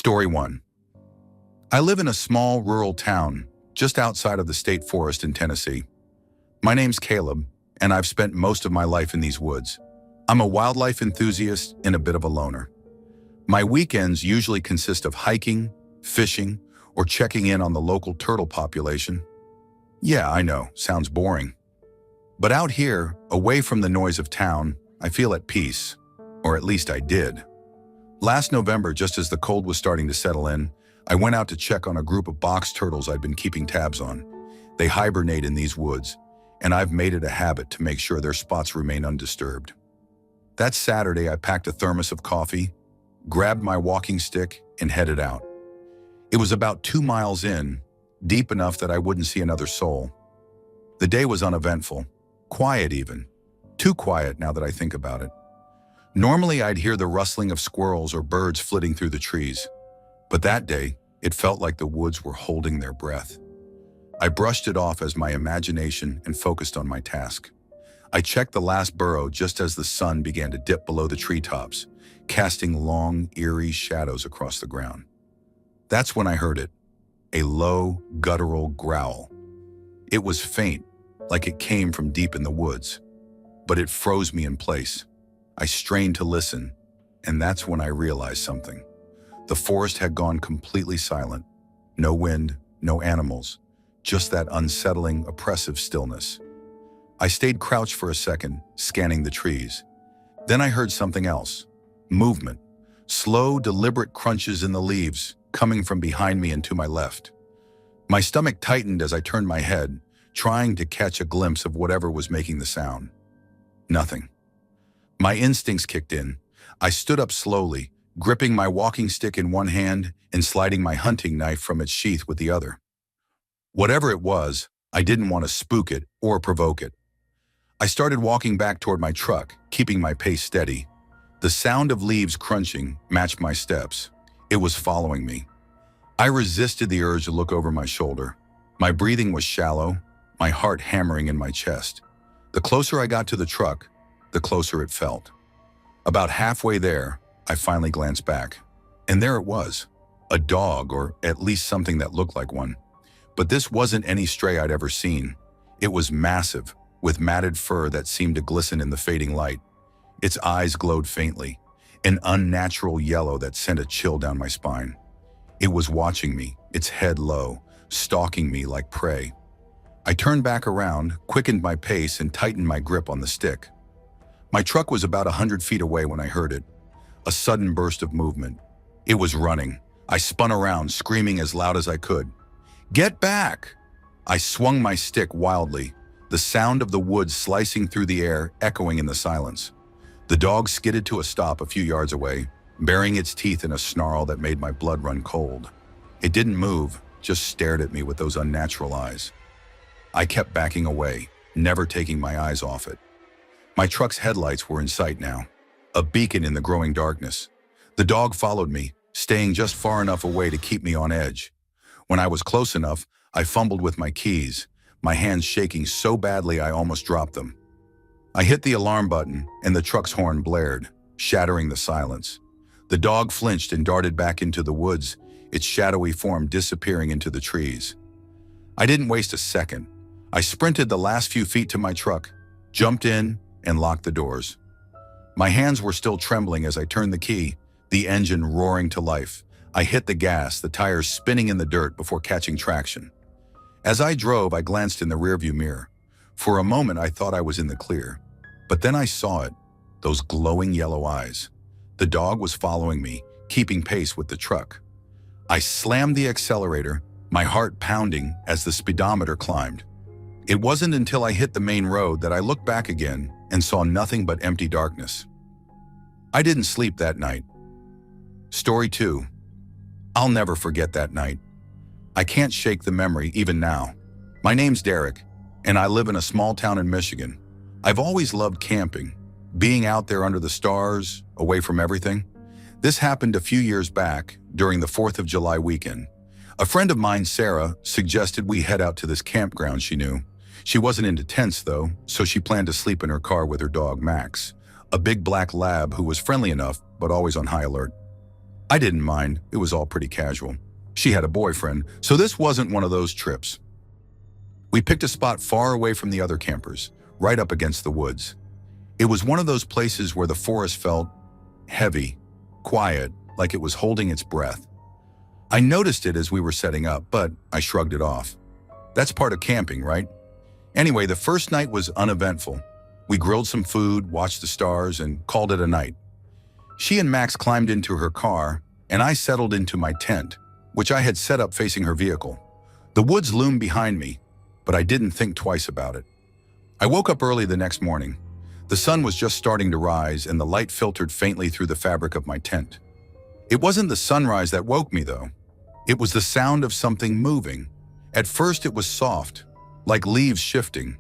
Story 1. I live in a small rural town just outside of the state forest in Tennessee. My name's Caleb, and I've spent most of my life in these woods. I'm a wildlife enthusiast and a bit of a loner. My weekends usually consist of hiking, fishing, or checking in on the local turtle population. Yeah, I know, sounds boring. But out here, away from the noise of town, I feel at peace, or at least I did. Last November, just as the cold was starting to settle in, I went out to check on a group of box turtles I'd been keeping tabs on. They hibernate in these woods, and I've made it a habit to make sure their spots remain undisturbed. That Saturday, I packed a thermos of coffee, grabbed my walking stick, and headed out. It was about 2 miles in, deep enough that I wouldn't see another soul. The day was uneventful, quiet even. Too quiet now that I think about it. Normally, I'd hear the rustling of squirrels or birds flitting through the trees. But that day, it felt like the woods were holding their breath. I brushed it off as my imagination and focused on my task. I checked the last burrow just as the sun began to dip below the treetops, casting long, eerie shadows across the ground. That's when I heard it, a low, guttural growl. It was faint, like it came from deep in the woods, but it froze me in place. I strained to listen, and that's when I realized something. The forest had gone completely silent. No wind, no animals, just that unsettling, oppressive stillness. I stayed crouched for a second, scanning the trees. Then I heard something else. Movement. Slow, deliberate crunches in the leaves, coming from behind me and to my left. My stomach tightened as I turned my head, trying to catch a glimpse of whatever was making the sound. Nothing. My instincts kicked in. I stood up slowly, gripping my walking stick in one hand and sliding my hunting knife from its sheath with the other. Whatever it was, I didn't want to spook it or provoke it. I started walking back toward my truck, keeping my pace steady. The sound of leaves crunching matched my steps. It was following me. I resisted the urge to look over my shoulder. My breathing was shallow, my heart hammering in my chest. The closer I got to the truck, the closer it felt. About halfway there, I finally glanced back. And there it was, a dog, or at least something that looked like one. But this wasn't any stray I'd ever seen. It was massive, with matted fur that seemed to glisten in the fading light. Its eyes glowed faintly, an unnatural yellow that sent a chill down my spine. It was watching me, its head low, stalking me like prey. I turned back around, quickened my pace, and tightened my grip on the stick. My truck was about 100 feet away when I heard it. A sudden burst of movement. It was running. I spun around, screaming as loud as I could. "Get back!" I swung my stick wildly, the sound of the woods slicing through the air echoing in the silence. The dog skidded to a stop a few yards away, baring its teeth in a snarl that made my blood run cold. It didn't move, just stared at me with those unnatural eyes. I kept backing away, never taking my eyes off it. My truck's headlights were in sight now, a beacon in the growing darkness. The dog followed me, staying just far enough away to keep me on edge. When I was close enough, I fumbled with my keys, my hands shaking so badly I almost dropped them. I hit the alarm button, and the truck's horn blared, shattering the silence. The dog flinched and darted back into the woods, its shadowy form disappearing into the trees. I didn't waste a second. I sprinted the last few feet to my truck, jumped in, and locked the doors. My hands were still trembling as I turned the key, the engine roaring to life. I hit the gas, the tires spinning in the dirt before catching traction. As I drove, I glanced in the rearview mirror. For a moment, I thought I was in the clear. But then I saw it, those glowing yellow eyes. The dog was following me, keeping pace with the truck. I slammed the accelerator, my heart pounding as the speedometer climbed. It wasn't until I hit the main road that I looked back again and saw nothing but empty darkness. I didn't sleep that night. Story 2. I'll never forget that night. I can't shake the memory even now. My name's Derek, and I live in a small town in Michigan. I've always loved camping, being out there under the stars, away from everything. This happened a few years back during the 4th of July weekend. A friend of mine, Sarah, suggested we head out to this campground she knew. She wasn't into tents though, so she planned to sleep in her car with her dog, Max, a big black lab who was friendly enough, but always on high alert. I didn't mind, it was all pretty casual. She had a boyfriend, so this wasn't one of those trips. We picked a spot far away from the other campers, right up against the woods. It was one of those places where the forest felt heavy, quiet, like it was holding its breath. I noticed it as we were setting up, but I shrugged it off. That's part of camping, right? Anyway, the first night was uneventful. We grilled some food, watched the stars, and called it a night. She and Max climbed into her car, and I settled into my tent, which I had set up facing her vehicle. The woods loomed behind me, but I didn't think twice about it. I woke up early the next morning. The sun was just starting to rise, and the light filtered faintly through the fabric of my tent. It wasn't the sunrise that woke me, though. It was the sound of something moving. At first, it was soft, like leaves shifting.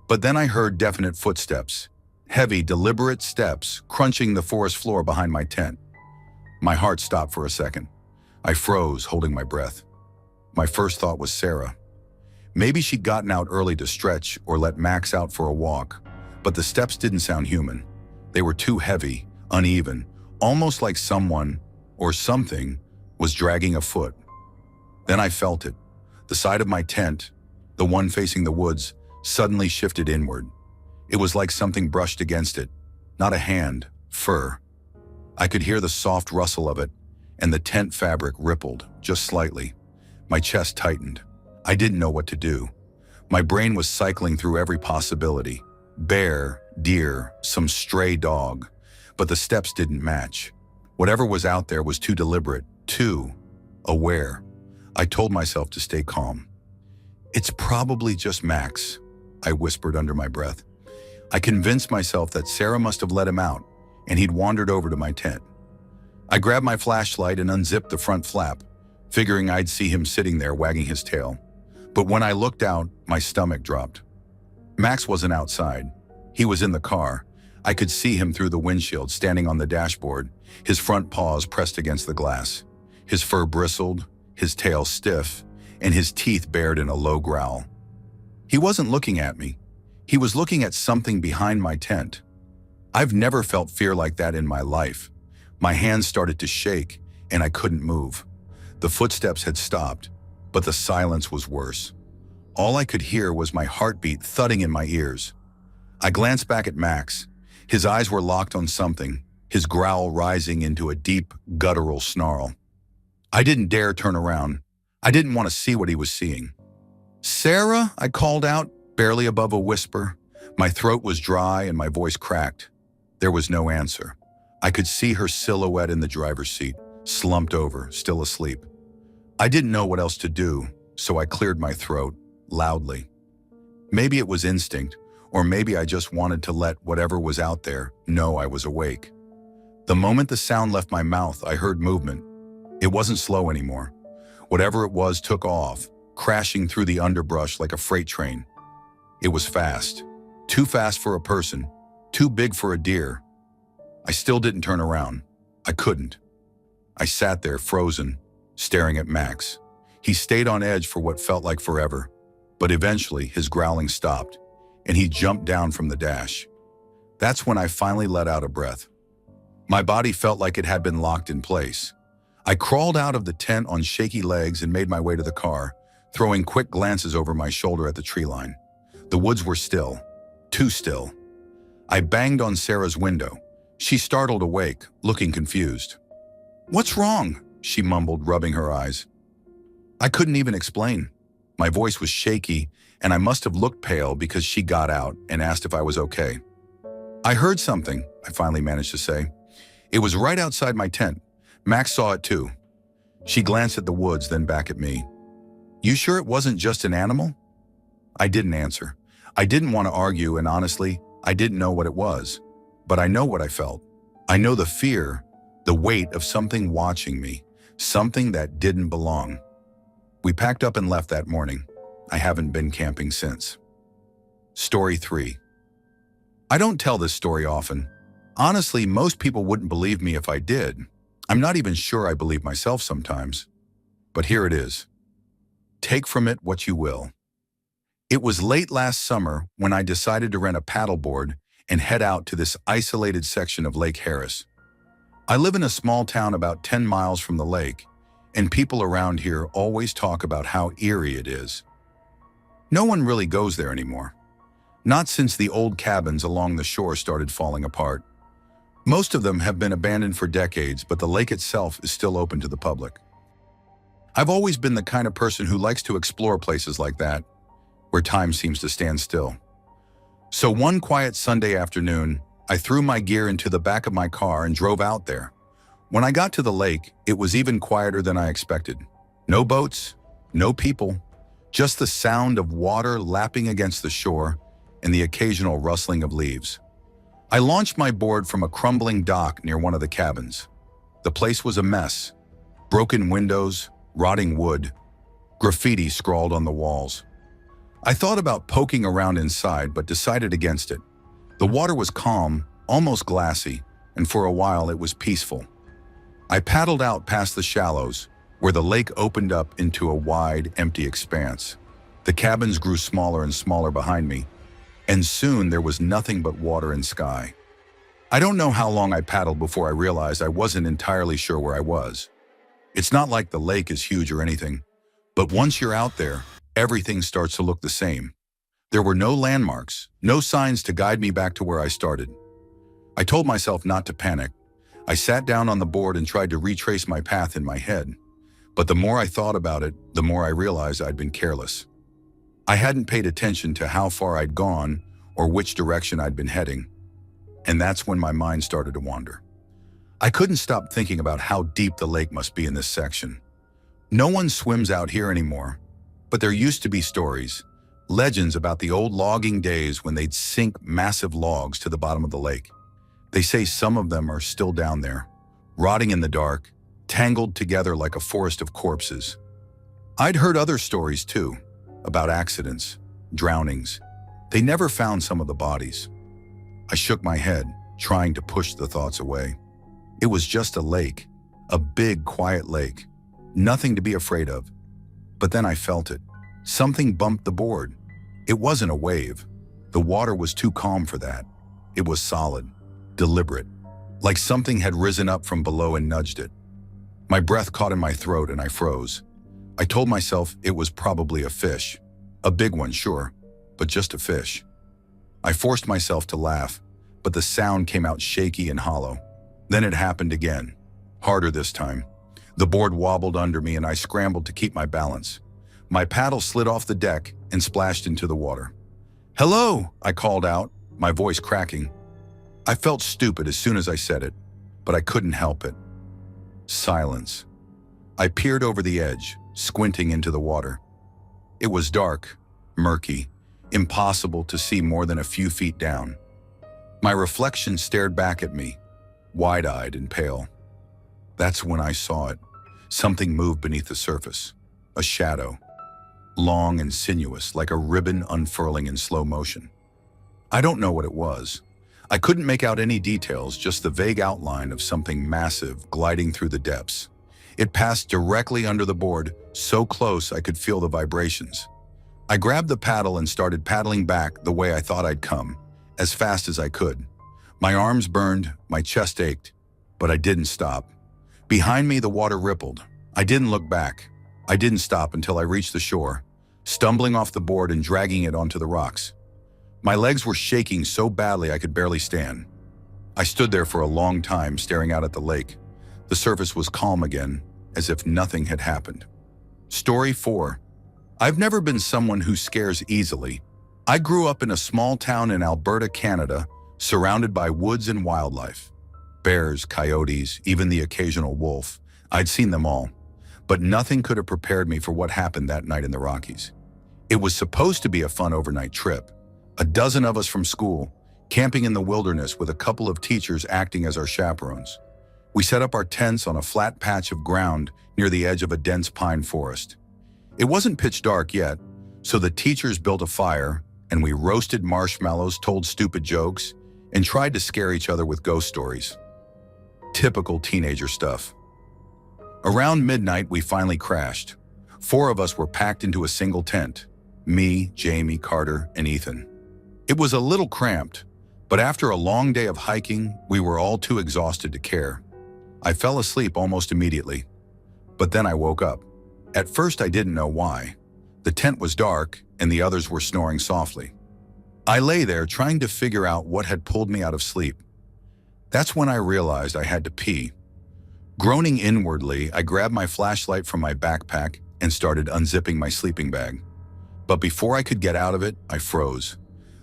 But then I heard definite footsteps, heavy, deliberate steps crunching the forest floor behind my tent. My heart stopped for a second. I froze, holding my breath. My first thought was Sarah. Maybe she'd gotten out early to stretch or let Max out for a walk, but the steps didn't sound human. They were too heavy, uneven, almost like someone or something was dragging a foot. Then I felt it. The side of my tent, the one facing the woods, suddenly shifted inward. It was like something brushed against it, not a hand, fur. I could hear the soft rustle of it, and the tent fabric rippled, just slightly. My chest tightened. I didn't know what to do. My brain was cycling through every possibility. Bear, deer, some stray dog. But the steps didn't match. Whatever was out there was too deliberate, too aware. I told myself to stay calm. "It's probably just Max," I whispered under my breath. I convinced myself that Sarah must have let him out, and he'd wandered over to my tent. I grabbed my flashlight and unzipped the front flap, figuring I'd see him sitting there wagging his tail. But when I looked out, my stomach dropped. Max wasn't outside. He was in the car. I could see him through the windshield, standing on the dashboard, his front paws pressed against the glass. His fur bristled, his tail stiff, and his teeth bared in a low growl. He wasn't looking at me. He was looking at something behind my tent. I've never felt fear like that in my life. My hands started to shake, and I couldn't move. The footsteps had stopped, but the silence was worse. All I could hear was my heartbeat thudding in my ears. I glanced back at Max. His eyes were locked on something, his growl rising into a deep, guttural snarl. I didn't dare turn around. I didn't want to see what he was seeing. "Sarah," I called out, barely above a whisper. My throat was dry and my voice cracked. There was no answer. I could see her silhouette in the driver's seat, slumped over, still asleep. I didn't know what else to do, so I cleared my throat, loudly. Maybe it was instinct, or maybe I just wanted to let whatever was out there know I was awake. The moment the sound left my mouth, I heard movement. It wasn't slow anymore. Whatever it was took off, crashing through the underbrush like a freight train. It was fast. Too fast for a person, too big for a deer. I still didn't turn around. I couldn't. I sat there, frozen, staring at Max. He stayed on edge for what felt like forever, but eventually his growling stopped, and he jumped down from the dash. That's when I finally let out a breath. My body felt like it had been locked in place. I crawled out of the tent on shaky legs and made my way to the car, throwing quick glances over my shoulder at the tree line. The woods were still, too still. I banged on Sarah's window. She startled awake, looking confused. "What's wrong?" she mumbled, rubbing her eyes. I couldn't even explain. My voice was shaky, and I must have looked pale because she got out and asked if I was okay. "I heard something," I finally managed to say. "It was right outside my tent. Max saw it too." She glanced at the woods, then back at me. "You sure it wasn't just an animal?" I didn't answer. I didn't want to argue, and honestly, I didn't know what it was. But I know what I felt. I know the fear, the weight of something watching me, something that didn't belong. We packed up and left that morning. I haven't been camping since. Story 3. I don't tell this story often. Honestly, most people wouldn't believe me if I did. I'm not even sure I believe myself sometimes. But here it is. Take from it what you will. It was late last summer when I decided to rent a paddleboard and head out to this isolated section of Lake Harris. I live in a small town about 10 miles from the lake, and people around here always talk about how eerie it is. No one really goes there anymore. Not since the old cabins along the shore started falling apart. Most of them have been abandoned for decades, but the lake itself is still open to the public. I've always been the kind of person who likes to explore places like that, where time seems to stand still. So one quiet Sunday afternoon, I threw my gear into the back of my car and drove out there. When I got to the lake, it was even quieter than I expected. No boats, no people, just the sound of water lapping against the shore and the occasional rustling of leaves. I launched my board from a crumbling dock near one of the cabins. The place was a mess. Broken windows, rotting wood, graffiti scrawled on the walls. I thought about poking around inside, but decided against it. The water was calm, almost glassy, and for a while it was peaceful. I paddled out past the shallows, where the lake opened up into a wide, empty expanse. The cabins grew smaller and smaller behind me, and soon there was nothing but water and sky. I don't know how long I paddled before I realized I wasn't entirely sure where I was. It's not like the lake is huge or anything, but once you're out there, everything starts to look the same. There were no landmarks, no signs to guide me back to where I started. I told myself not to panic. I sat down on the board and tried to retrace my path in my head. But the more I thought about it, the more I realized I'd been careless. I hadn't paid attention to how far I'd gone or which direction I'd been heading. And that's when my mind started to wander. I couldn't stop thinking about how deep the lake must be in this section. No one swims out here anymore, but there used to be stories, legends about the old logging days when they'd sink massive logs to the bottom of the lake. They say some of them are still down there, rotting in the dark, tangled together like a forest of corpses. I'd heard other stories too, about accidents, drownings. They never found some of the bodies. I shook my head, trying to push the thoughts away. It was just a lake, a big, quiet lake, nothing to be afraid of. But then I felt it. Something bumped the board. It wasn't a wave. The water was too calm for that. It was solid, deliberate, like something had risen up from below and nudged it. My breath caught in my throat and I froze. I told myself it was probably a fish. A big one, sure, but just a fish. I forced myself to laugh, but the sound came out shaky and hollow. Then it happened again, harder this time. The board wobbled under me and I scrambled to keep my balance. My paddle slid off the deck and splashed into the water. "Hello," I called out, my voice cracking. I felt stupid as soon as I said it, but I couldn't help it. Silence. I peered over the edge, squinting into the water. It was dark, murky, impossible to see more than a few feet down. My reflection stared back at me, wide-eyed and pale. That's when I saw it. Something moved beneath the surface. A shadow. Long and sinuous, like a ribbon unfurling in slow motion. I don't know what it was. I couldn't make out any details, just the vague outline of something massive gliding through the depths. It passed directly under the board, so close I could feel the vibrations. I grabbed the paddle and started paddling back the way I thought I'd come, as fast as I could. My arms burned, my chest ached, but I didn't stop. Behind me, the water rippled. I didn't look back. I didn't stop until I reached the shore, stumbling off the board and dragging it onto the rocks. My legs were shaking so badly I could barely stand. I stood there for a long time, staring out at the lake. The surface was calm again, as if nothing had happened. Story 4. I've never been someone who scares easily. I grew up in a small town in Alberta, Canada, surrounded by woods and wildlife. Bears, coyotes, even the occasional wolf. I'd seen them all. But nothing could have prepared me for what happened that night in the Rockies. It was supposed to be a fun overnight trip. A dozen of us from school, camping in the wilderness with a couple of teachers acting as our chaperones. We set up our tents on a flat patch of ground near the edge of a dense pine forest. It wasn't pitch dark yet, so the teachers built a fire and we roasted marshmallows, told stupid jokes, and tried to scare each other with ghost stories. Typical teenager stuff. Around midnight, we finally crashed. 4 of us were packed into a single tent. Me, Jamie, Carter, and Ethan. It was a little cramped, but after a long day of hiking, we were all too exhausted to care. I fell asleep almost immediately, but then I woke up. At first I didn't know why. The tent was dark and the others were snoring softly. I lay there trying to figure out what had pulled me out of sleep. That's when I realized I had to pee. Groaning inwardly, I grabbed my flashlight from my backpack and started unzipping my sleeping bag. But before I could get out of it, I froze.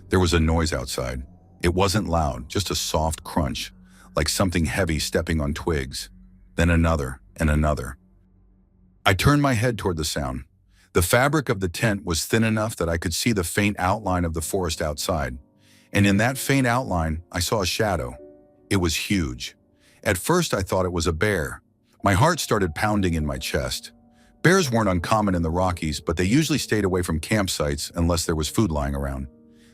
There was a noise outside. It wasn't loud, just a soft crunch, like something heavy stepping on twigs. Then another and another. I turned my head toward the sound. The fabric of the tent was thin enough that I could see the faint outline of the forest outside. And in that faint outline, I saw a shadow. It was huge. At first, I thought it was a bear. My heart started pounding in my chest. Bears weren't uncommon in the Rockies, but they usually stayed away from campsites unless there was food lying around.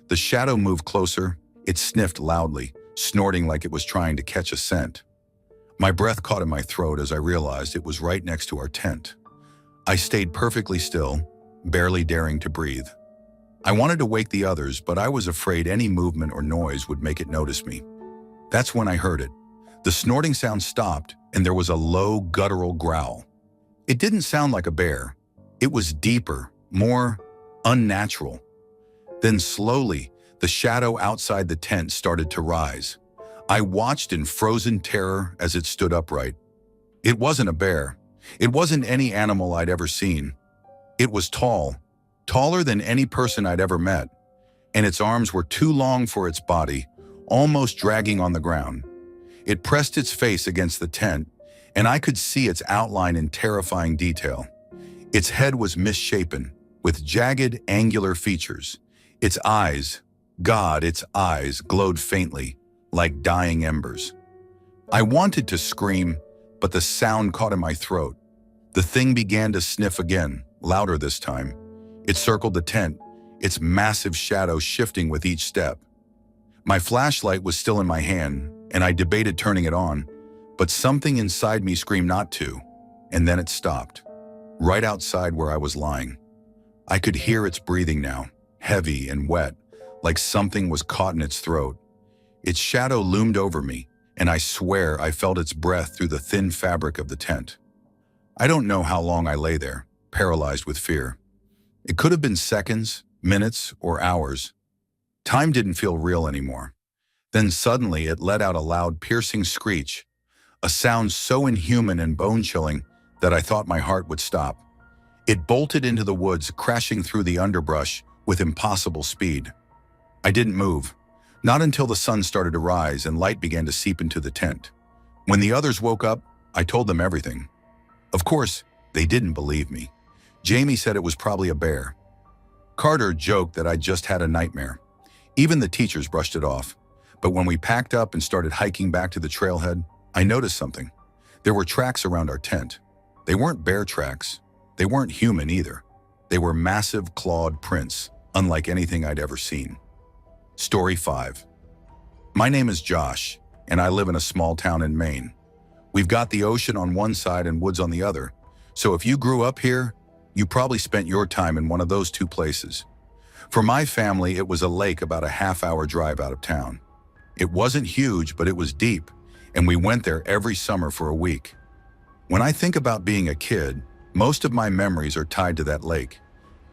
The shadow moved closer. It sniffed loudly, snorting like it was trying to catch a scent. My breath caught in my throat as I realized it was right next to our tent. I stayed perfectly still, barely daring to breathe. I wanted to wake the others, but I was afraid any movement or noise would make it notice me. That's when I heard it. The snorting sound stopped, and there was a low, guttural growl. It didn't sound like a bear. It was deeper, more unnatural. Then slowly, the shadow outside the tent started to rise. I watched in frozen terror as it stood upright. It wasn't a bear. It wasn't any animal I'd ever seen. It was tall, taller than any person I'd ever met, and its arms were too long for its body, almost dragging on the ground. It pressed its face against the tent, and I could see its outline in terrifying detail. Its head was misshapen, with jagged, angular features. Its eyes, its eyes glowed faintly, like dying embers. I wanted to scream, but the sound caught in my throat. The thing began to sniff again, louder this time. It circled the tent, its massive shadow shifting with each step. My flashlight was still in my hand, and I debated turning it on, but something inside me screamed not to, and then it stopped, right outside where I was lying. I could hear its breathing now, heavy and wet, like something was caught in its throat. Its shadow loomed over me, and I swear I felt its breath through the thin fabric of the tent. I don't know how long I lay there, paralyzed with fear. It could have been seconds, minutes, or hours. Time didn't feel real anymore. Then suddenly it let out a loud, piercing screech, a sound so inhuman and bone-chilling that I thought my heart would stop. It bolted into the woods, crashing through the underbrush with impossible speed. I didn't move, not until the sun started to rise and light began to seep into the tent. When the others woke up, I told them everything. Of course, they didn't believe me. Jamie said it was probably a bear. Carter joked that I'd just had a nightmare. Even the teachers brushed it off. But when we packed up and started hiking back to the trailhead, I noticed something. There were tracks around our tent. They weren't bear tracks. They weren't human either. They were massive clawed prints, unlike anything I'd ever seen. Story 5. My name is Josh, and I live in a small town in Maine. We've got the ocean on one side and woods on the other, so if you grew up here, you probably spent your time in one of those two places. For my family, it was a lake about a half-hour drive out of town. It wasn't huge, but it was deep, and we went there every summer for a week. When I think about being a kid, most of my memories are tied to that lake.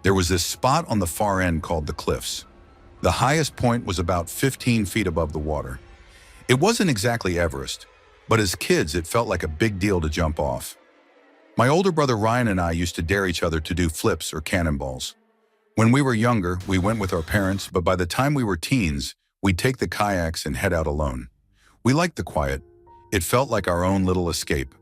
There was this spot on the far end called the Cliffs. The highest point was about 15 feet above the water. It wasn't exactly Everest, but as kids it felt like a big deal to jump off. My older brother Ryan and I used to dare each other to do flips or cannonballs. When we were younger, we went with our parents, but by the time we were teens, we'd take the kayaks and head out alone. We liked the quiet. It felt like our own little escape.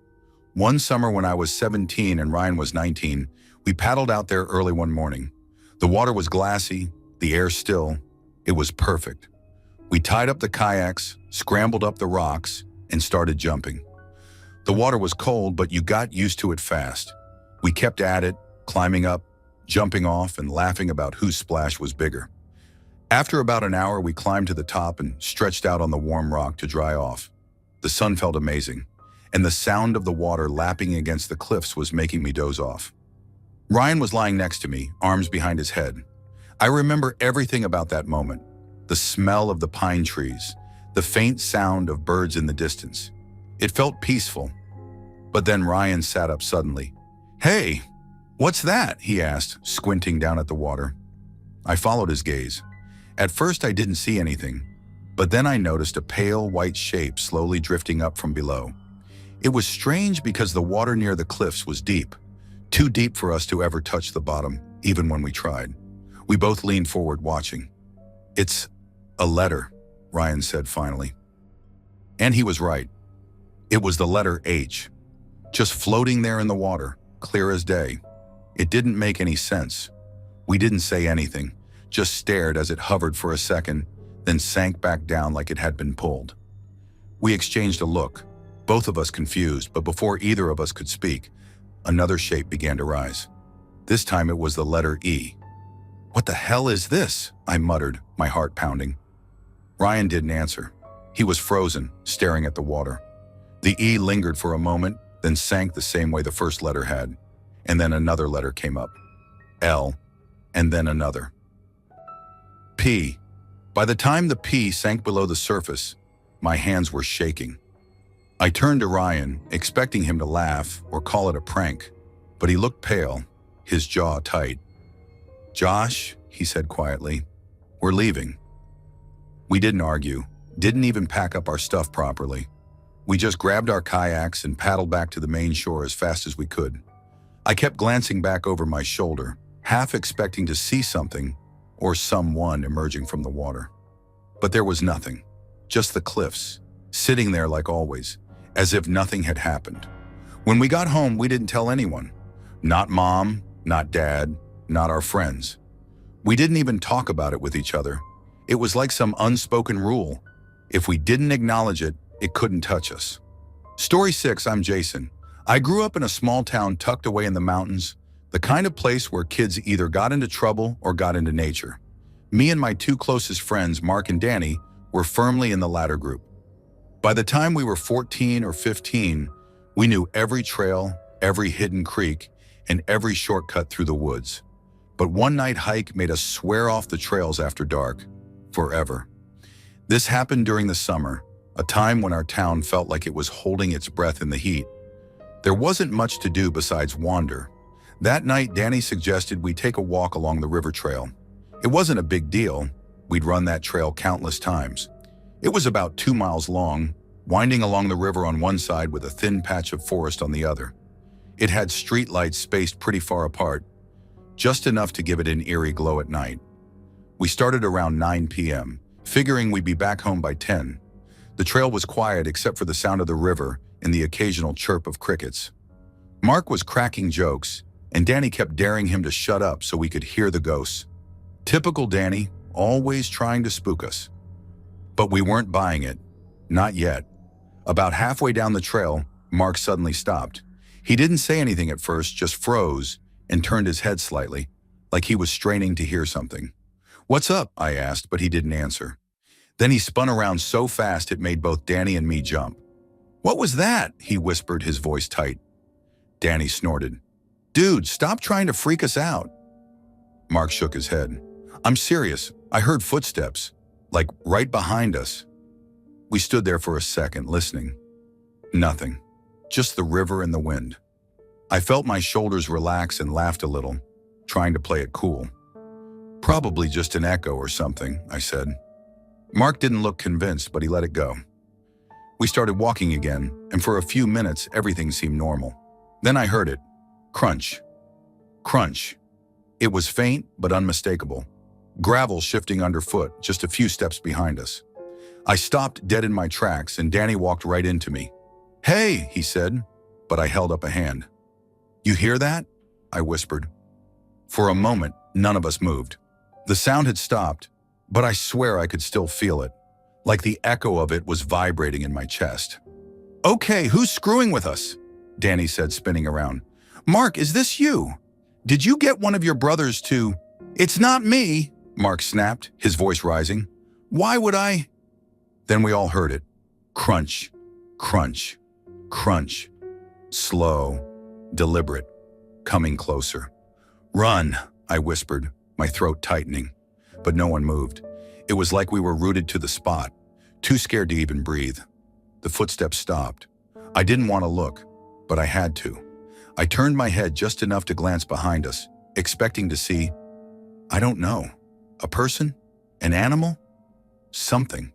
One summer when I was 17 and Ryan was 19, we paddled out there early one morning. The water was glassy, the air still. It was perfect. We tied up the kayaks, scrambled up the rocks, and started jumping. The water was cold, but you got used to it fast. We kept at it, climbing up, jumping off, and laughing about whose splash was bigger. After about an hour, we climbed to the top and stretched out on the warm rock to dry off. The sun felt amazing, and the sound of the water lapping against the cliffs was making me doze off. Ryan was lying next to me, arms behind his head. I remember everything about that moment. The smell of the pine trees, the faint sound of birds in the distance. It felt peaceful, But then Ryan sat up suddenly. "Hey, what's that?" he asked, squinting down at the water. I followed his gaze. At first I didn't see anything, but then I noticed a pale white shape slowly drifting up from below. It was strange because the water near the cliffs was deep, too deep for us to ever touch the bottom, even when we tried. We both leaned forward watching. "It's a letter," Ryan said finally. And he was right. It was the letter H, just floating there in the water, clear as day. It didn't make any sense. We didn't say anything, just stared as it hovered for a second, then sank back down like it had been pulled. We exchanged a look, both of us confused, but before either of us could speak, another shape began to rise. This time it was the letter E. "What the hell is this?" I muttered, my heart pounding. Ryan didn't answer. He was frozen, staring at the water. The E lingered for a moment, then sank the same way the first letter had, and then another letter came up. L, and then another. P. By the time the P sank below the surface, my hands were shaking. I turned to Ryan, expecting him to laugh or call it a prank, but he looked pale, his jaw tight. "Josh," he said quietly, "we're leaving." We didn't argue, didn't even pack up our stuff properly. We just grabbed our kayaks and paddled back to the main shore as fast as we could. I kept glancing back over my shoulder, half expecting to see something or someone emerging from the water. But there was nothing, just the cliffs, sitting there like always, as if nothing had happened. When we got home, we didn't tell anyone. Not Mom, not Dad, not our friends. We didn't even talk about it with each other. It was like some unspoken rule. If we didn't acknowledge it, it couldn't touch us. Story 6, I'm Jason. I grew up in a small town tucked away in the mountains, the kind of place where kids either got into trouble or got into nature. Me and my two closest friends, Mark and Danny, were firmly in the latter group. By the time we were 14 or 15, we knew every trail, every hidden creek, and every shortcut through the woods. But one night hike made us swear off the trails after dark, forever. This happened during the summer, a time when our town felt like it was holding its breath in the heat. There wasn't much to do besides wander. That night, Danny suggested we take a walk along the river trail. It wasn't a big deal. We'd run that trail countless times. It was about 2 miles long, winding along the river on one side with a thin patch of forest on the other. It had street lights spaced pretty far apart, just enough to give it an eerie glow at night. We started around 9 p.m., figuring we'd be back home by 10. The trail was quiet except for the sound of the river and the occasional chirp of crickets. Mark was cracking jokes, and Danny kept daring him to shut up so we could hear the ghosts. Typical Danny, always trying to spook us. But we weren't buying it. Not yet. About halfway down the trail, Mark suddenly stopped. He didn't say anything at first, just froze and turned his head slightly, like he was straining to hear something. "What's up?" I asked, but he didn't answer. Then he spun around so fast it made both Danny and me jump. "What was that?" he whispered, his voice tight. Danny snorted. "Dude, stop trying to freak us out." Mark shook his head. "I'm serious. I heard footsteps, like right behind us." We stood there for a second, listening. Nothing. Just the river and the wind. I felt my shoulders relax and laughed a little, trying to play it cool. "Probably just an echo or something," I said. Mark didn't look convinced, but he let it go. We started walking again, and for a few minutes, everything seemed normal. Then I heard it. Crunch. Crunch. It was faint, but unmistakable. Gravel shifting underfoot, just a few steps behind us. I stopped dead in my tracks, and Danny walked right into me. "Hey," he said, but I held up a hand. "You hear that?" I whispered. For a moment, none of us moved. The sound had stopped, but I swear I could still feel it, like the echo of it was vibrating in my chest. "Okay, who's screwing with us?" Danny said, spinning around. "Mark, is this you? Did you get one of your brothers to—" "It's not me," Mark snapped, his voice rising. "Why would I—" Then we all heard it. Crunch, crunch, crunch. Slow, deliberate, coming closer. "Run," I whispered, my throat tightening. But no one moved. It was like we were rooted to the spot, too scared to even breathe. The footsteps stopped. I didn't want to look. but I had to. I turned my head just enough to glance behind us, expecting to see, I don't know, a person? An animal? Something.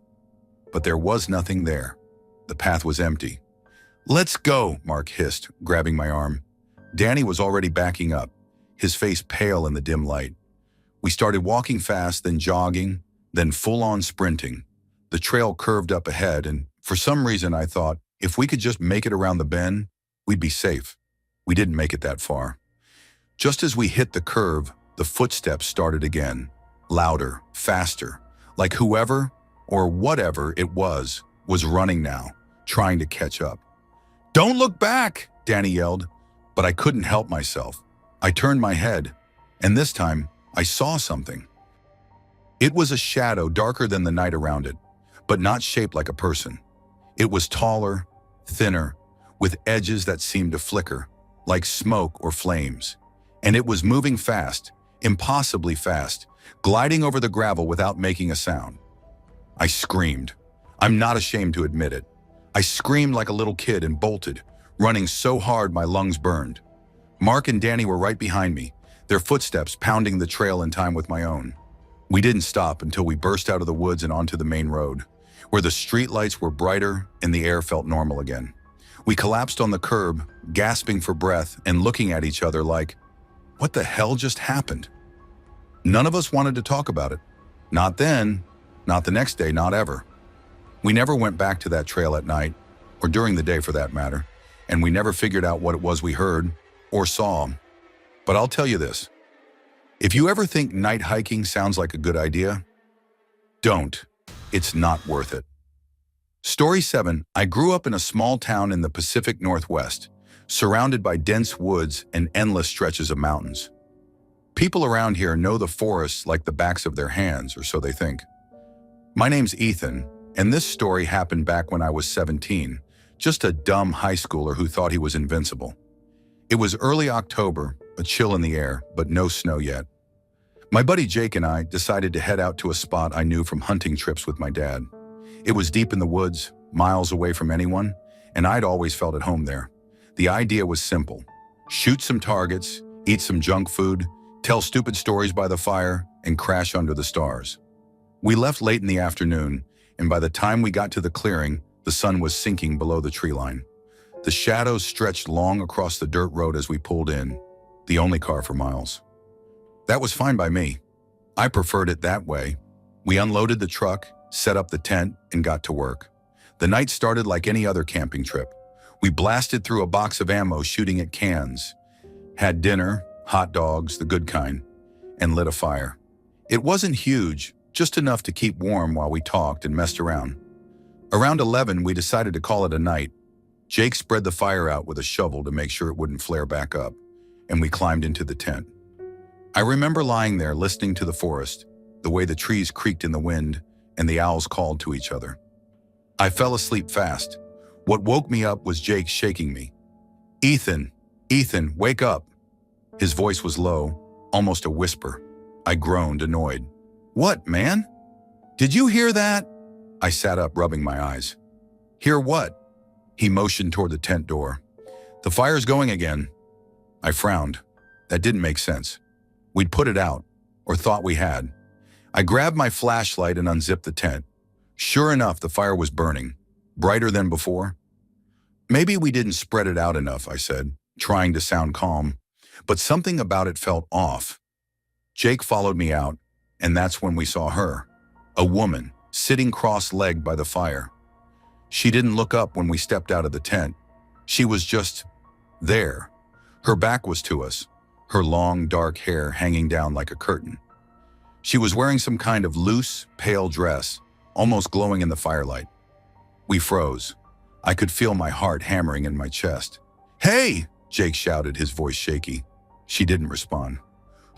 But there was nothing there. The path was empty. "Let's go," Mark hissed, grabbing my arm. Danny was already backing up, his face pale in the dim light. We started walking fast, then jogging, then full-on sprinting. The trail curved up ahead, and for some reason I thought, if we could just make it around the bend, we'd be safe. We didn't make it that far. Just as we hit the curve, the footsteps started again, louder, faster, like whoever or whatever it was running now, trying to catch up. "Don't look back!" Danny yelled, but I couldn't help myself. I turned my head, and this time I saw something. It was a shadow darker than the night around it, but not shaped like a person. It was taller, thinner, with edges that seemed to flicker, like smoke or flames. And it was moving fast, impossibly fast, gliding over the gravel without making a sound. I screamed. I'm not ashamed to admit it. I screamed like a little kid and bolted, running so hard my lungs burned. Mark and Danny were right behind me, their footsteps pounding the trail in time with my own. We didn't stop until we burst out of the woods and onto the main road, where the streetlights were brighter and the air felt normal again. We collapsed on the curb, gasping for breath and looking at each other like, what the hell just happened? None of us wanted to talk about it. Not then, not the next day, not ever. We never went back to that trail at night, or during the day for that matter, and we never figured out what it was we heard or saw. But I'll tell you this. If you ever think night hiking sounds like a good idea, don't. It's not worth it. Story 7. I grew up in a small town in the Pacific Northwest, surrounded by dense woods and endless stretches of mountains. People around here know the forests like the backs of their hands, or so they think. My name's Ethan, and this story happened back when I was 17, just a dumb high schooler who thought he was invincible. It was early October, a chill in the air, but no snow yet. My buddy Jake and I decided to head out to a spot I knew from hunting trips with my dad. It was deep in the woods, miles away from anyone, and I'd always felt at home there. The idea was simple. Shoot some targets, eat some junk food, tell stupid stories by the fire, and crash under the stars. We left late in the afternoon, and by the time we got to the clearing, the sun was sinking below the tree line. The shadows stretched long across the dirt road as we pulled in, the only car for miles. That was fine by me. I preferred it that way. We unloaded the truck, set up the tent, and got to work. The night started like any other camping trip. We blasted through a box of ammo shooting at cans, had dinner, hot dogs, the good kind, and lit a fire. It wasn't huge, just enough to keep warm while we talked and messed around. Around 11, we decided to call it a night. Jake spread the fire out with a shovel to make sure it wouldn't flare back up, and we climbed into the tent. I remember lying there listening to the forest, the way the trees creaked in the wind and the owls called to each other. I fell asleep fast. What woke me up was Jake shaking me. Ethan, wake up." His voice was low, almost a whisper. I groaned, annoyed. "What, man? Did you hear that?" I sat up, rubbing my eyes. "Hear what?" He motioned toward the tent door. "The fire's going again." I frowned. That didn't make sense. We'd put it out, or thought we had. I grabbed my flashlight and unzipped the tent. Sure enough, the fire was burning, brighter than before. "Maybe we didn't spread it out enough," I said, trying to sound calm, but something about it felt off. Jake followed me out, and that's when we saw her, a woman, sitting cross-legged by the fire. She didn't look up when we stepped out of the tent. She was just there. Her back was to us, her long, dark hair hanging down like a curtain. She was wearing some kind of loose, pale dress, almost glowing in the firelight. We froze. I could feel my heart hammering in my chest. "Hey!" Jake shouted, his voice shaky. She didn't respond.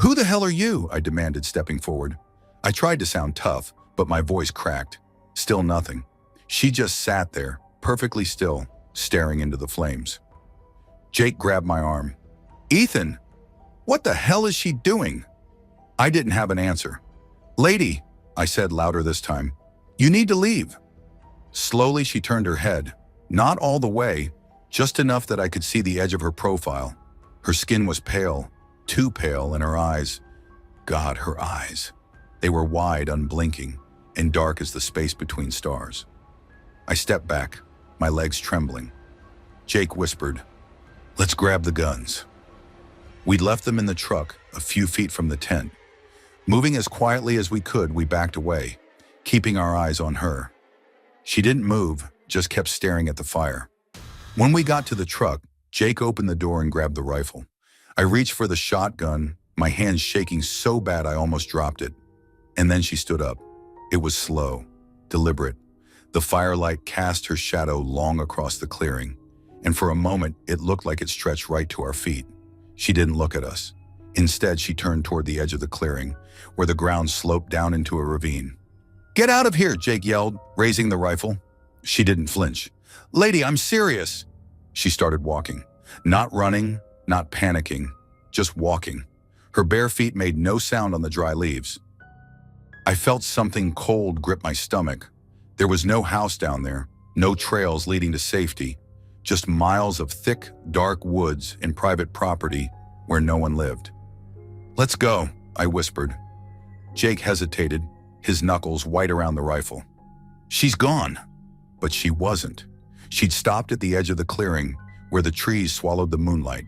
"Who the hell are you?" I demanded, stepping forward. I tried to sound tough, but my voice cracked. Still nothing. She just sat there, perfectly still, staring into the flames. Jake grabbed my arm. "Ethan, what the hell is she doing?" I didn't have an answer. "Lady," I said louder this time, "you need to leave." Slowly she turned her head, not all the way, just enough that I could see the edge of her profile. Her skin was pale, too pale, and her eyes, God, her eyes. They were wide, unblinking, and dark as the space between stars. I stepped back, my legs trembling. Jake whispered, "Let's grab the guns." We'd left them in the truck, a few feet from the tent. Moving as quietly as we could, we backed away, keeping our eyes on her. She didn't move, just kept staring at the fire. When we got to the truck, Jake opened the door and grabbed the rifle. I reached for the shotgun, my hands shaking so bad I almost dropped it. And then she stood up. It was slow, deliberate. The firelight cast her shadow long across the clearing, and for a moment it looked like it stretched right to our feet. She didn't look at us. Instead, she turned toward the edge of the clearing, where the ground sloped down into a ravine. "Get out of here," Jake yelled, raising the rifle. She didn't flinch. "Lady, I'm serious." She started walking. Not running, not panicking, just walking. Her bare feet made no sound on the dry leaves. I felt something cold grip my stomach. There was no house down there, no trails leading to safety, just miles of thick, dark woods and private property where no one lived. "Let's go," I whispered. Jake hesitated, his knuckles white around the rifle. "She's gone." But she wasn't. She'd stopped at the edge of the clearing, where the trees swallowed the moonlight.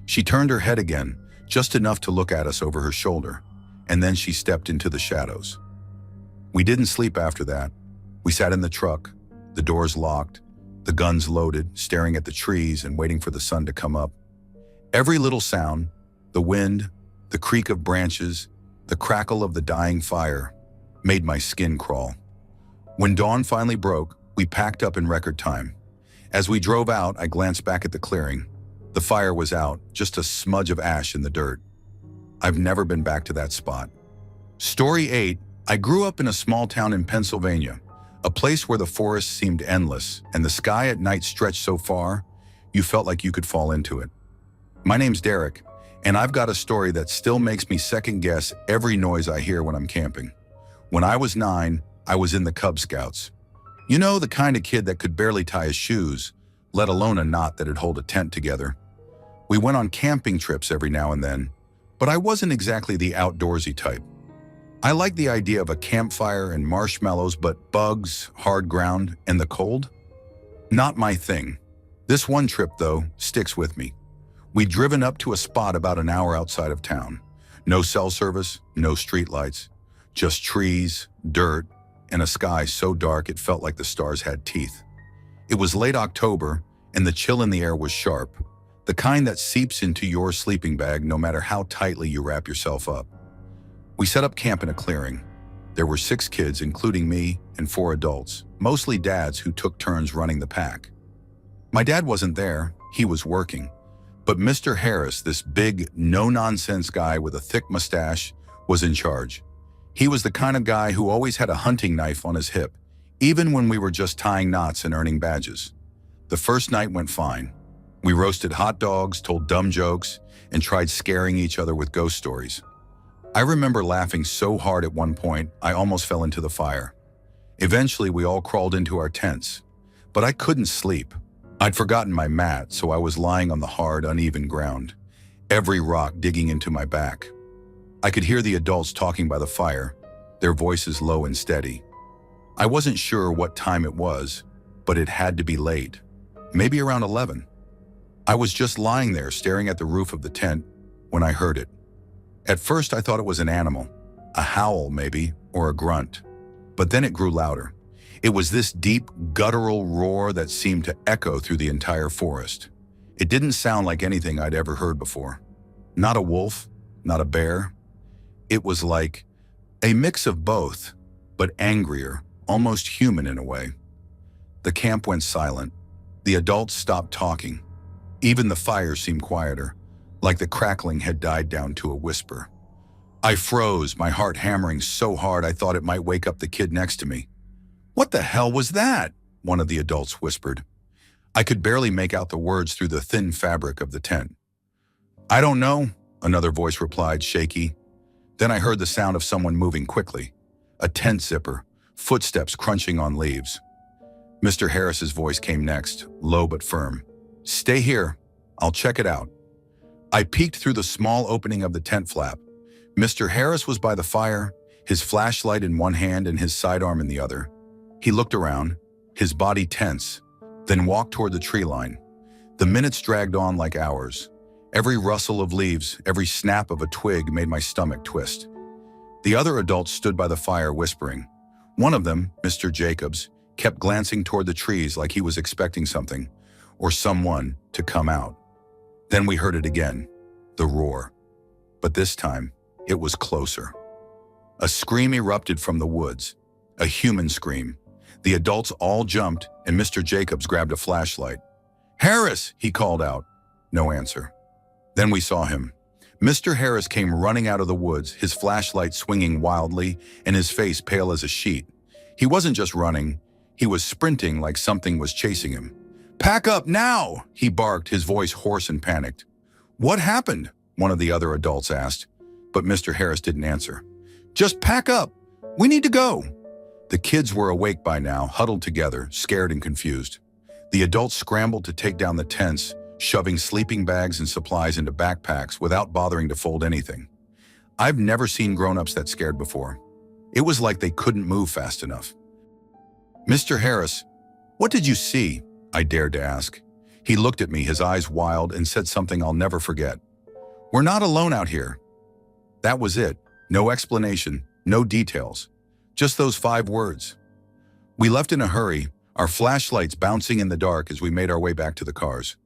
She turned her head again, just enough to look at us over her shoulder, and then she stepped into the shadows. We didn't sleep after that. We sat in the truck, the doors locked, the guns loaded, staring at the trees and waiting for the sun to come up. Every little sound, the wind, the creak of branches, the crackle of the dying fire, made my skin crawl. When dawn finally broke, we packed up in record time. As we drove out, I glanced back at the clearing. The fire was out, just a smudge of ash in the dirt. I've never been back to that spot. Story 8. I grew up in a small town in Pennsylvania, a place where the forest seemed endless and the sky at night stretched so far, you felt like you could fall into it. My name's Derek, and I've got a story that still makes me second guess every noise I hear when I'm camping. When I was 9, I was in the Cub Scouts. You know, the kind of kid that could barely tie his shoes, let alone a knot that'd hold a tent together. We went on camping trips every now and then, but I wasn't exactly the outdoorsy type. I liked the idea of a campfire and marshmallows, but bugs, hard ground, and the cold? Not my thing. This one trip, though, sticks with me. We'd driven up to a spot about an hour outside of town. No cell service, no streetlights, just trees, dirt, and a sky so dark it felt like the stars had teeth. It was late October, and the chill in the air was sharp, the kind that seeps into your sleeping bag no matter how tightly you wrap yourself up. We set up camp in a clearing. There were 6 kids, including me, and 4 adults, mostly dads who took turns running the pack. My dad wasn't there, he was working, but Mr. Harris, this big, no-nonsense guy with a thick mustache, was in charge. He was the kind of guy who always had a hunting knife on his hip, even when we were just tying knots and earning badges. The first night went fine. We roasted hot dogs, told dumb jokes, and tried scaring each other with ghost stories. I remember laughing so hard at one point, I almost fell into the fire. Eventually, we all crawled into our tents, but I couldn't sleep. I'd forgotten my mat, so I was lying on the hard, uneven ground, every rock digging into my back. I could hear the adults talking by the fire, their voices low and steady. I wasn't sure what time it was, but it had to be late, maybe around 11. I was just lying there staring at the roof of the tent when I heard it. At first, I thought it was an animal, a howl maybe, or a grunt. But then it grew louder. It was this deep, guttural roar that seemed to echo through the entire forest. It didn't sound like anything I'd ever heard before. Not a wolf, not a bear. It was like a mix of both, but angrier, almost human in a way. The camp went silent. The adults stopped talking. Even the fire seemed quieter, like the crackling had died down to a whisper. I froze, my heart hammering so hard I thought it might wake up the kid next to me. "What the hell was that?" one of the adults whispered. I could barely make out the words through the thin fabric of the tent. "I don't know," another voice replied, shaky. Then I heard the sound of someone moving quickly. A tent zipper, footsteps crunching on leaves. Mr. Harris's voice came next, low but firm. "Stay here. I'll check it out." I peeked through the small opening of the tent flap. Mr. Harris was by the fire, his flashlight in one hand and his sidearm in the other. He looked around, his body tense, then walked toward the tree line. The minutes dragged on like hours. Every rustle of leaves, every snap of a twig made my stomach twist. The other adults stood by the fire whispering. One of them, Mr. Jacobs, kept glancing toward the trees like he was expecting something, or someone, to come out. Then we heard it again, the roar. But this time, it was closer. A scream erupted from the woods, a human scream. The adults all jumped, and Mr. Jacobs grabbed a flashlight. "Harris!" he called out. No answer. Then we saw him. Mr. Harris came running out of the woods, his flashlight swinging wildly and his face pale as a sheet. He wasn't just running, he was sprinting like something was chasing him. "Pack up now!" he barked, his voice hoarse and panicked. "What happened?" one of the other adults asked, but Mr. Harris didn't answer. "Just pack up! We need to go!" The kids were awake by now, huddled together, scared and confused. The adults scrambled to take down the tents, shoving sleeping bags and supplies into backpacks without bothering to fold anything. I've never seen grown-ups that scared before. It was like they couldn't move fast enough. "Mr. Harris, what did you see?" I dared to ask. He looked at me, his eyes wild, and said something I'll never forget. "We're not alone out here." That was it. No explanation, no details. Just those 5 words. We left in a hurry, our flashlights bouncing in the dark as we made our way back to the cars.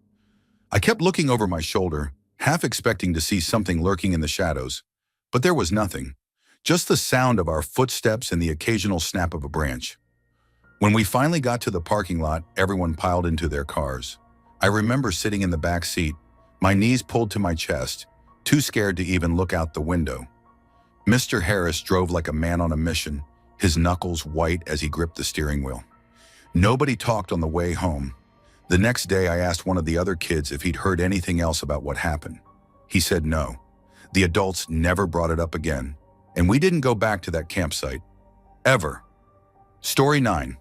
I kept looking over my shoulder, half expecting to see something lurking in the shadows, but there was nothing. Just the sound of our footsteps and the occasional snap of a branch. When we finally got to the parking lot, everyone piled into their cars. I remember sitting in the back seat, my knees pulled to my chest, too scared to even look out the window. Mr. Harris drove like a man on a mission, his knuckles white as he gripped the steering wheel. Nobody talked on the way home. The next day, I asked one of the other kids if he'd heard anything else about what happened. He said no. The adults never brought it up again, and we didn't go back to that campsite. Ever. Story 9.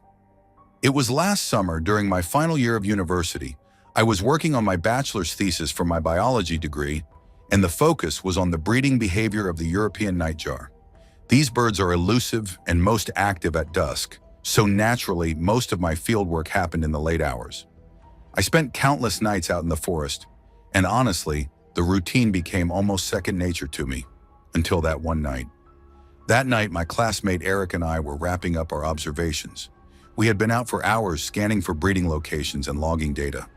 It was last summer during my final year of university. I was working on my bachelor's thesis for my biology degree, and the focus was on the breeding behavior of the European nightjar. These birds are elusive and most active at dusk, so naturally, most of my fieldwork happened in the late hours. I spent countless nights out in the forest, and honestly, the routine became almost second nature to me, until that one night. That night, my classmate Eric and I were wrapping up our observations. We had been out for hours scanning for breeding locations and logging data.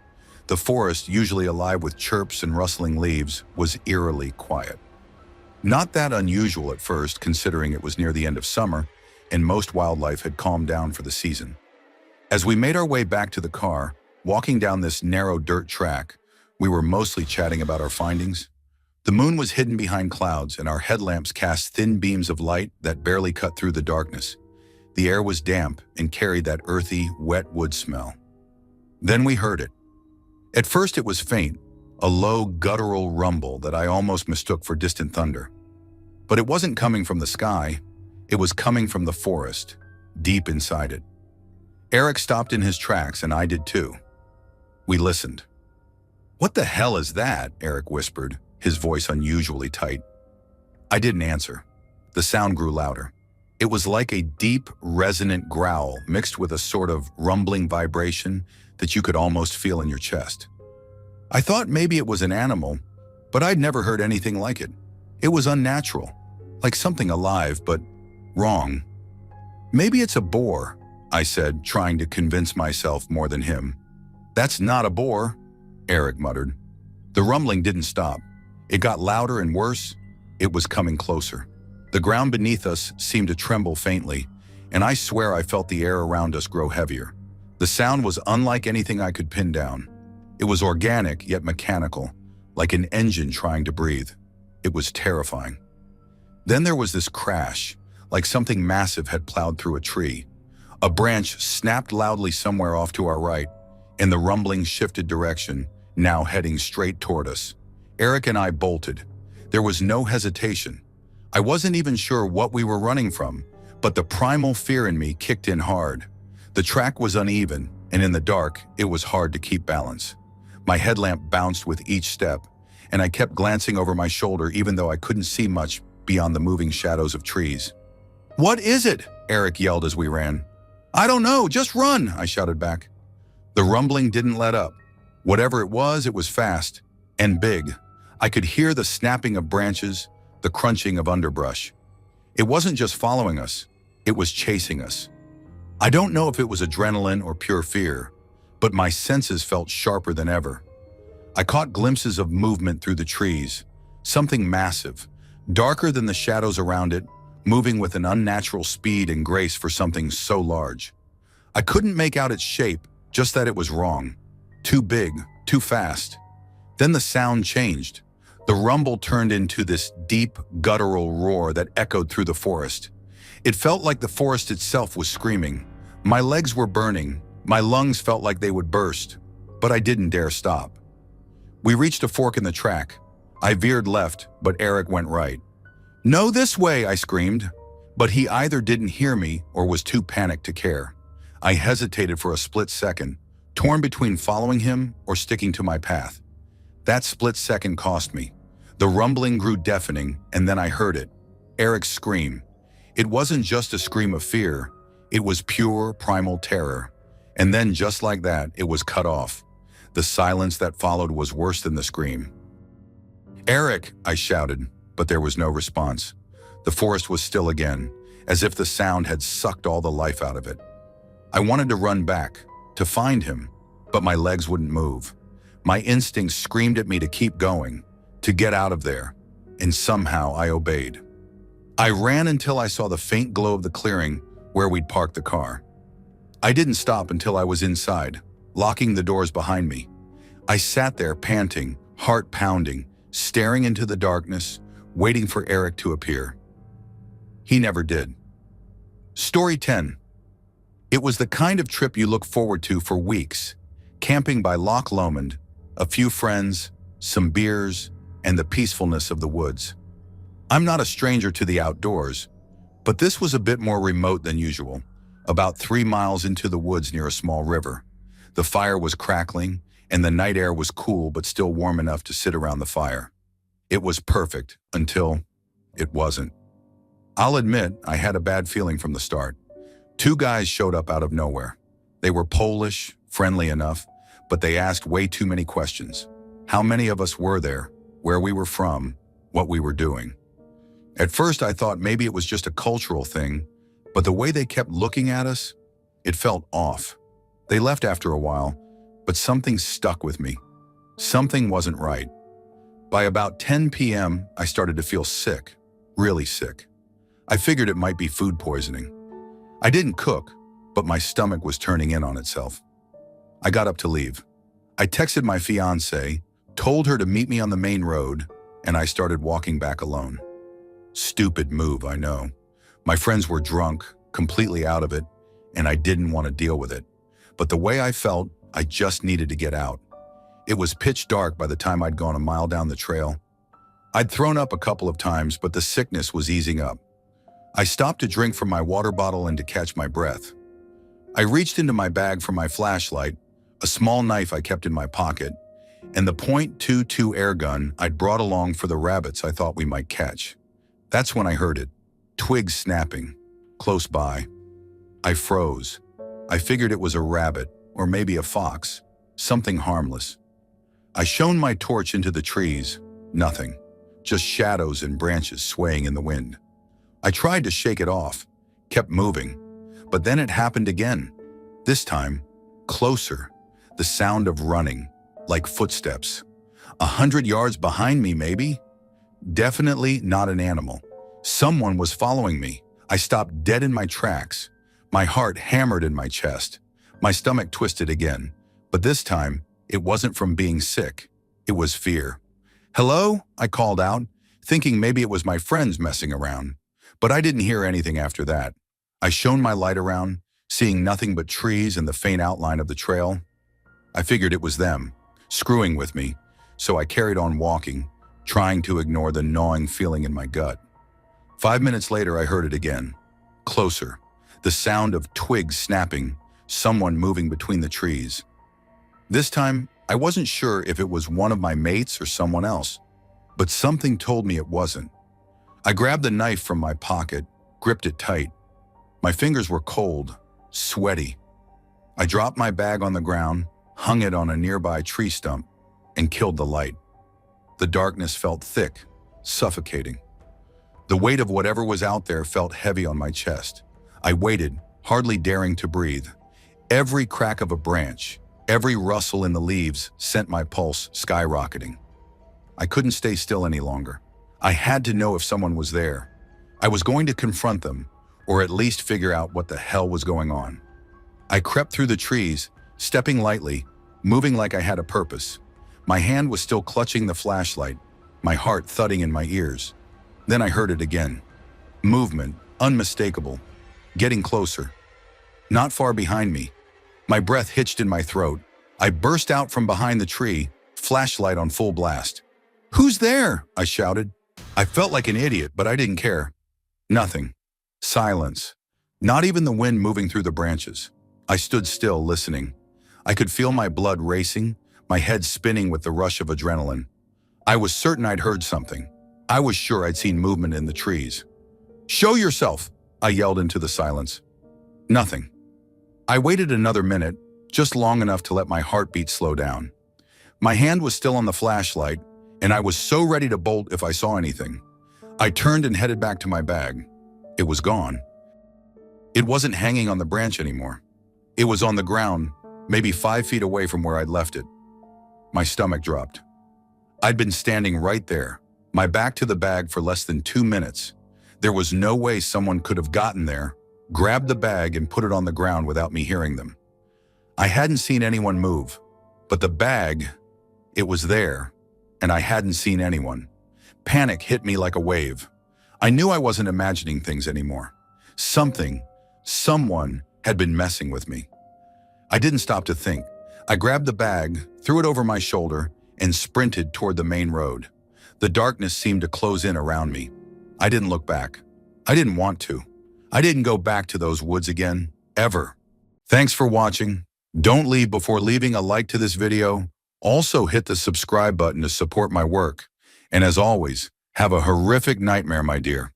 The forest, usually alive with chirps and rustling leaves, was eerily quiet. Not that unusual at first, considering it was near the end of summer, and most wildlife had calmed down for the season. As we made our way back to the car, walking down this narrow dirt track, we were mostly chatting about our findings. The moon was hidden behind clouds, and our headlamps cast thin beams of light that barely cut through the darkness. The air was damp and carried that earthy, wet wood smell. Then we heard it. At first it was faint, a low, guttural rumble that I almost mistook for distant thunder. But it wasn't coming from the sky, it was coming from the forest, deep inside it. Eric stopped in his tracks, and I did too. We listened. "What the hell is that?" Eric whispered, his voice unusually tight. I didn't answer. The sound grew louder. It was like a deep, resonant growl mixed with a sort of rumbling vibration that you could almost feel in your chest. I thought maybe it was an animal, but I'd never heard anything like it. It was unnatural, like something alive, but wrong. "Maybe it's a boar," I said, trying to convince myself more than him. "That's not a boar," Eric muttered. The rumbling didn't stop. It got louder and worse. It was coming closer. The ground beneath us seemed to tremble faintly, and I swear I felt the air around us grow heavier. The sound was unlike anything I could pin down. It was organic yet mechanical, like an engine trying to breathe. It was terrifying. Then there was this crash, like something massive had plowed through a tree. A branch snapped loudly somewhere off to our right, and the rumbling shifted direction, now heading straight toward us. Eric and I bolted. There was no hesitation. I wasn't even sure what we were running from, but the primal fear in me kicked in hard. The track was uneven, and in the dark, it was hard to keep balance. My headlamp bounced with each step, and I kept glancing over my shoulder even though I couldn't see much beyond the moving shadows of trees. "What is it?" Eric yelled as we ran. "I don't know, just run," I shouted back. The rumbling didn't let up. Whatever it was fast and big. I could hear the snapping of branches, the crunching of underbrush. It wasn't just following us, it was chasing us. I don't know if it was adrenaline or pure fear, but my senses felt sharper than ever. I caught glimpses of movement through the trees, something massive, darker than the shadows around it, moving with an unnatural speed and grace for something so large. I couldn't make out its shape, just that it was wrong. Too big, too fast. Then the sound changed. The rumble turned into this deep, guttural roar that echoed through the forest. It felt like the forest itself was screaming. My legs were burning. My lungs felt like they would burst, but I didn't dare stop. We reached a fork in the track. I veered left, but Eric went right. "No, this way," I screamed, but he either didn't hear me or was too panicked to care. I hesitated for a split second, torn between following him or sticking to my path. That split second cost me. The rumbling grew deafening, and then I heard it. Eric's scream. It wasn't just a scream of fear. It was pure, primal terror. And then, just like that, it was cut off. The silence that followed was worse than the scream. "Eric!" I shouted, but there was no response. The forest was still again, as if the sound had sucked all the life out of it. I wanted to run back, to find him, but my legs wouldn't move. My instincts screamed at me to keep going, to get out of there, and somehow I obeyed. I ran until I saw the faint glow of the clearing where we'd parked the car. I didn't stop until I was inside, locking the doors behind me. I sat there panting, heart pounding, staring into the darkness, waiting for Eric to appear. He never did. Story 10. It was the kind of trip you look forward to for weeks. Camping by Loch Lomond, a few friends, some beers, and the peacefulness of the woods. I'm not a stranger to the outdoors, but this was a bit more remote than usual, about 3 miles into the woods near a small river. The fire was crackling, and the night air was cool but still warm enough to sit around the fire. It was perfect until it wasn't. I'll admit I had a bad feeling from the start. 2 guys showed up out of nowhere. They were Polish, friendly enough, but they asked way too many questions. How many of us were there, where we were from, what we were doing. At first I thought maybe it was just a cultural thing, but the way they kept looking at us, it felt off. They left after a while, but something stuck with me. Something wasn't right. By about 10 p.m., I started to feel sick, really sick. I figured it might be food poisoning. I didn't cook, but my stomach was turning in on itself. I got up to leave. I texted my fiancée, told her to meet me on the main road, and I started walking back alone. Stupid move, I know. My friends were drunk, completely out of it, and I didn't want to deal with it. But the way I felt, I just needed to get out. It was pitch dark by the time I'd gone a mile down the trail. I'd thrown up a couple of times, but the sickness was easing up. I stopped to drink from my water bottle and to catch my breath. I reached into my bag for my flashlight, a small knife I kept in my pocket, and the .22 air gun I'd brought along for the rabbits I thought we might catch. That's when I heard it, twigs snapping, close by. I froze. I figured it was a rabbit, or maybe a fox, something harmless. I shone my torch into the trees. Nothing, just shadows and branches swaying in the wind. I tried to shake it off, kept moving, but then it happened again. This time, closer, the sound of running, like footsteps. 100 yards behind me, maybe? Definitely not an animal. Someone was following me. I stopped dead in my tracks. My heart hammered in my chest. My stomach twisted again, but this time, it wasn't from being sick. It was fear. "Hello?" I called out, thinking maybe it was my friends messing around. But I didn't hear anything after that. I shone my light around, seeing nothing but trees and the faint outline of the trail. I figured it was them, screwing with me, so I carried on walking, trying to ignore the gnawing feeling in my gut. 5 minutes later, I heard it again. Closer, the sound of twigs snapping, someone moving between the trees. This time, I wasn't sure if it was one of my mates or someone else, but something told me it wasn't. I grabbed the knife from my pocket, gripped it tight. My fingers were cold, sweaty. I dropped my bag on the ground, hung it on a nearby tree stump, and killed the light. The darkness felt thick, suffocating. The weight of whatever was out there felt heavy on my chest. I waited, hardly daring to breathe. Every crack of a branch, every rustle in the leaves sent my pulse skyrocketing. I couldn't stay still any longer. I had to know if someone was there. I was going to confront them, or at least figure out what the hell was going on. I crept through the trees, stepping lightly, moving like I had a purpose. My hand was still clutching the flashlight, my heart thudding in my ears. Then I heard it again. Movement, unmistakable, getting closer. Not far behind me. My breath hitched in my throat. I burst out from behind the tree, flashlight on full blast. "Who's there?" I shouted. I felt like an idiot, but I didn't care. Nothing. Silence. Not even the wind moving through the branches. I stood still, listening. I could feel my blood racing, my head spinning with the rush of adrenaline. I was certain I'd heard something. I was sure I'd seen movement in the trees. "Show yourself!" I yelled into the silence. Nothing. I waited another minute, just long enough to let my heartbeat slow down. My hand was still on the flashlight, and I was so ready to bolt if I saw anything. I turned and headed back to my bag. It was gone. It wasn't hanging on the branch anymore. It was on the ground, maybe 5 feet away from where I'd left it. My stomach dropped. I'd been standing right there, my back to the bag for less than 2 minutes. There was no way someone could have gotten there, grabbed the bag and put it on the ground without me hearing them. I hadn't seen anyone move, but the bag, it was there, and I hadn't seen anyone. Panic hit me like a wave. I knew I wasn't imagining things anymore. Someone had been messing with me. I didn't stop to think. I grabbed the bag, threw it over my shoulder, and sprinted toward the main road. The darkness seemed to close in around me. I didn't look back. I didn't want to. I didn't go back to those woods again, ever. Thanks for watching. Don't leave before leaving a like to this video. Also hit the subscribe button to support my work. And as always, have a horrific nightmare, my dear.